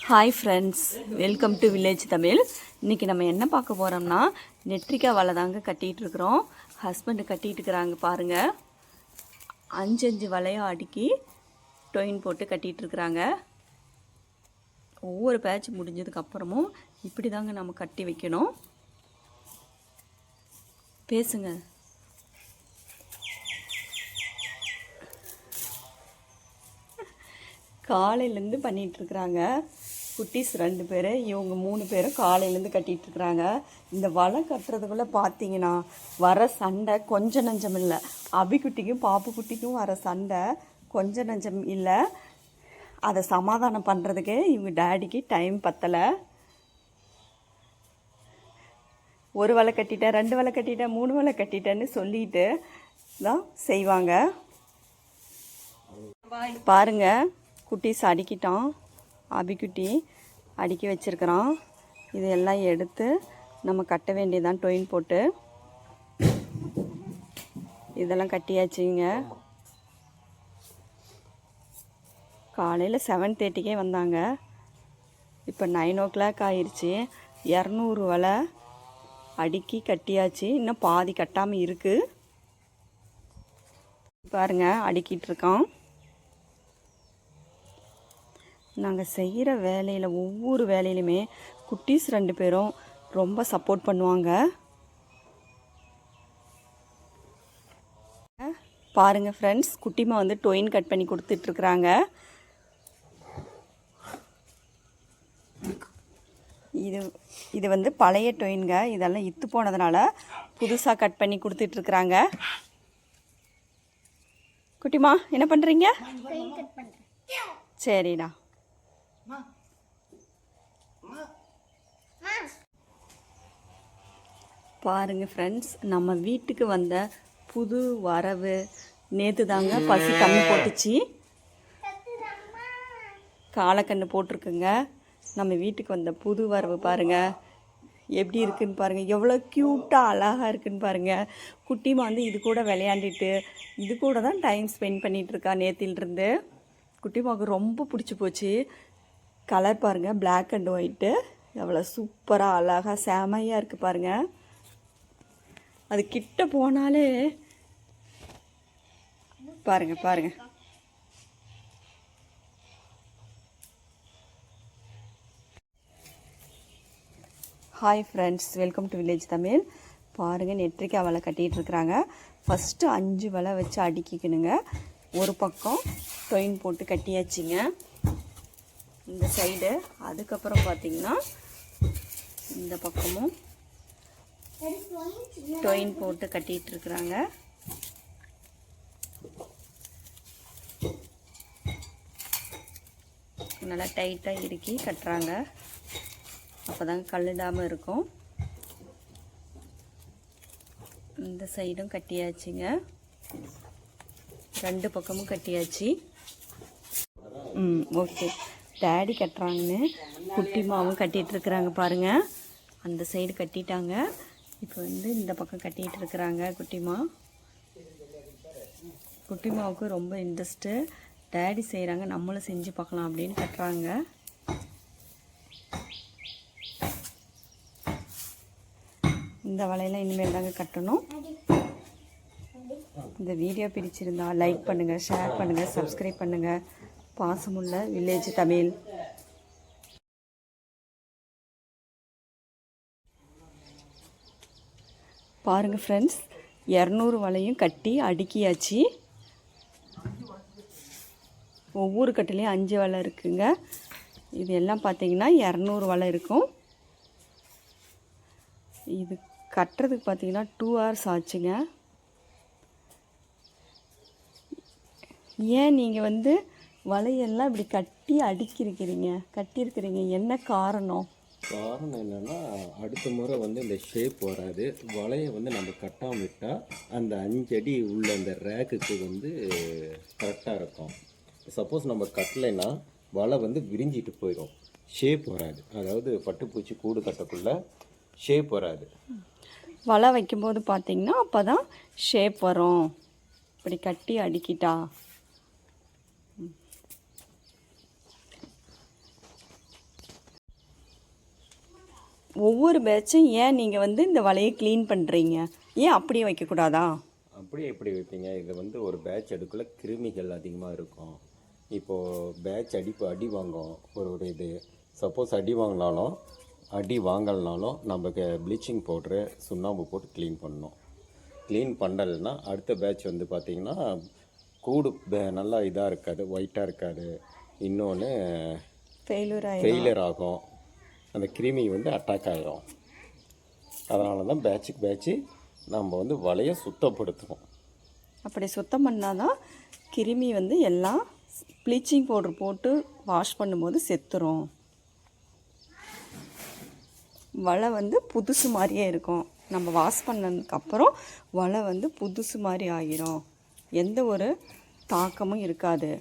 Hi friends, welcome to village Tamil. இன்றைக்கி நம்ம என்ன பார்க்க போகிறோம்னா நெட்ரிக்காய் வலை தாங்க கட்டிகிட்டு இருக்கிறோம். ஹஸ்பண்டு கட்டிகிட்டு இருக்கிறாங்க பாருங்கள். 5 வலையும் அடுக்கி டொயின் போட்டு கட்டிகிட்டு இருக்கிறாங்க. ஒவ்வொரு பேட்ச் முடிஞ்சதுக்கப்புறமும் இப்படி தாங்க நம்ம கட்டி வைக்கணும். பேசுங்க. காலையிலேருந்து பண்ணிகிட்ருக்குறாங்க. குட்டீஸ் 2 பேர், இவங்க 3 பேரும் காலையிலேருந்து கட்டிகிட்ருக்குறாங்க. இந்த வலை கட்டுறதுக்குள்ளே பார்த்தீங்கன்னா வர சண்டை கொஞ்சம் நஞ்சம் இல்லை. அபிக்குட்டிக்கும் பாப்பு குட்டிக்கும் வர சண்டை கொஞ்சம் நஞ்சம் இல்லை. அதை சமாதானம் பண்ணுறதுக்கு இவங்க டேடிக்கு டைம் பத்தலை. ஒரு வலை கட்டிட்டேன், 2 வலை கட்டிட்டேன், 3 வலை கட்டிட்டேன்னு சொல்லிட்டு தான் செய்வாங்க. பாருங்கள், குட்டீஸ் அடிக்கிட்டான். அபிக்குட்டி அடுக்கி வச்சுருக்கிறான். இதெல்லாம் எடுத்து நம்ம கட்ட வேண்டியதான் டொயின் போட்டு. இதெல்லாம் கட்டியாச்சுங்க. காலையில் 7:30க்கே வந்தாங்க. இப்போ 9 o'clock ஆயிடுச்சு. 200 வலை அடுக்கி கட்டியாச்சு. இன்னும் பாதி கட்டாமல் இருக்குது. பாருங்கள், அடுக்கிட்டு இருக்கான். நாங்கள் செய்கிற வேலையில் ஒவ்வொரு வேலையிலுமே குட்டீஸ் 2 பேரும் ரொம்ப சப்போர்ட் பண்ணுவாங்க. பாருங்கள் ஃப்ரெண்ட்ஸ், குட்டிமா வந்து டொயின் கட் பண்ணி கொடுத்துட்ருக்குறாங்க. இது வந்து பழைய டொயின்ங்க. இதெல்லாம் இத்து போனதுனால புதுசாக கட் பண்ணி கொடுத்துட்ருக்குறாங்க. குட்டிமா என்ன பண்ணுறீங்க? சரிண்ணா. பாருங்க ஃப்ரெண்ட்ஸ், நம்ம வீட்டுக்கு வந்த புது வரவு நேற்று தாங்க பசி கண்ணு போட்டுச்சு. காலக்கண்ணு போட்டிருக்குங்க. நம்ம வீட்டுக்கு வந்த புது வரவு பாருங்கள் எப்படி இருக்குன்னு பாருங்கள். எவ்வளோ க்யூட்டாக அழகாக இருக்குன்னு பாருங்கள். குட்டிமா வந்து இது கூட விளையாண்டுட்டு இது கூட தான் டைம் ஸ்பெண்ட் பண்ணிகிட்ருக்கா நேத்திலிருந்து. குட்டிமாவுக்கு ரொம்ப பிடிச்சி போச்சு. கலர் பாருங்கள், பிளாக் அண்ட் ஒயிட்டு எவ்வளோ சூப்பராக அழகாக செமையாக இருக்குது பாருங்கள். அது கிட்ட போனாலே பாருங்கள் பாருங்கள். Hi friends, welcome to village Tamil. பாருங்கள், நெட்ரிக்காய் வலை கட்டிகிட்டு இருக்கிறாங்க. ஃபஸ்ட்டு 5 வலை வச்சு அடுக்கிக்கணுங்க. ஒரு பக்கம் டொயின் போட்டு கட்டியாச்சுங்க இந்த சைடு. அதுக்கப்புறம் பார்த்திங்கன்னா இந்த பக்கமும் டொயின் போட்டு கட்டிகிட்டு இருக்கிறாங்க. நல்லா டைட்டாக இறுக்கி கட்டுறாங்க. அப்போ தான் கல்லிடாமல் இருக்கும். இந்த சைடும் கட்டியாச்சுங்க. 2 பக்கமும் கட்டியாச்சு. ஓகே. டேடி கட்டுறாங்கன்னு குட்டிமாவும் கட்டிகிட்டு இருக்கிறாங்க பாருங்கள். அந்த சைடு கட்டிட்டாங்க. இப்போ வந்து இந்த பக்கம் கட்டிகிட்டு இருக்கிறாங்க குட்டிமா. குட்டிமாவுக்கு ரொம்ப இன்ட்ரெஸ்ட்டு. டேடி செய்கிறாங்க, நம்மளும் செஞ்சு பார்க்கலாம் அப்படின்னு கட்டுறாங்க. இந்த வலையெல்லாம் இனிமேல் தாங்க கட்டணும். இந்த வீடியோ பிடிச்சிருந்தா லைக் பண்ணுங்கள், ஷேர் பண்ணுங்கள், சப்ஸ்கிரைப் பண்ணுங்கள். பாசமுள்ள வில்லேஜ் தமிழ். பாருங்கள் ஃப்ரெண்ட்ஸ், 200 வலையும் கட்டி அடுக்கியாச்சு. ஒவ்வொரு கட்டிலையும் 5 வலை இருக்குங்க. இது எல்லாம் பார்த்தீங்கன்னா 200 வலை இருக்கும். இது கட்டுறதுக்கு பார்த்தீங்கன்னா 2 hours ஆச்சுங்க. ஏன் நீங்கள் வந்து வலையெல்லாம் இப்படி கட்டியிருக்கிறீங்க, என்ன காரணம்? காரணம் என்னென்னா, அடுத்த முறை வந்து இந்த ஷேப் வராது. வலையை வந்து நம்ம கட்டாமல் விட்டால் அந்த 5 அடி உள்ள அந்த ரேக்குக்கு வந்து கரெக்டாக இருக்கும். சப்போஸ் நம்ம கட்டலைன்னா வலை வந்து விரிஞ்சிட்டு போயிடும், ஷேப் வராது. அதாவது பட்டுப்பூச்சி கூடு கட்டக்குள்ள ஷேப் வராது. வலை வைக்கும்போது பார்த்திங்கன்னா அப்போ தான் ஷேப் வரும். இப்படி கட்டி அடுக்கிட்டா ஒவ்வொரு பேட்சும் ஏன் நீங்கள் வந்து இந்த வலையை க்ளீன் பண்ணுறீங்க? ஏன் அப்படியே வைக்கக்கூடாதா? அப்படியே எப்படி வைப்பீங்க? இது வந்து ஒரு பேட்ச் அடுக்குள்ள கிருமிகள் அதிகமாக இருக்கும். இப்போது பேட்ச் அடி வாங்கும். ஒரு இது சப்போஸ் அடி வாங்கினாலும் அடி வாங்கலைனாலும் நமக்கு ப்ளீச்சிங் பவுட்ரு சுண்ணாம்பு போட்டு க்ளீன் பண்ணணும். க்ளீன் பண்ணலைன்னா அடுத்த பேட்ச் வந்து பார்த்திங்கன்னா கூடு நல்லா இதாக இருக்காது, ஒயிட்டாக இருக்காது. இன்னொன்று ஃபெயிலியர் ஆகும். அந்த கிருமி வந்து அட்டாக் ஆகிடும். அதனால தான் பேட்சுக்கு பேட்ச்சு நம்ம வந்து வலையை சுத்தப்படுத்துவோம். அப்படி சுத்தம் பண்ணால் தான் கிருமி வந்து எல்லாம் ப்ளீச்சிங் பவுட்ரு போட்டு வாஷ் பண்ணும்போது செத்துரும். வலை வந்து புதுசு மாதிரியே இருக்கும். நம்ம வாஷ் பண்ணதுக்கப்புறம் வலை வந்து புதுசு மாதிரி ஆகிரும். எந்த ஒரு தாக்கமும் இருக்காது.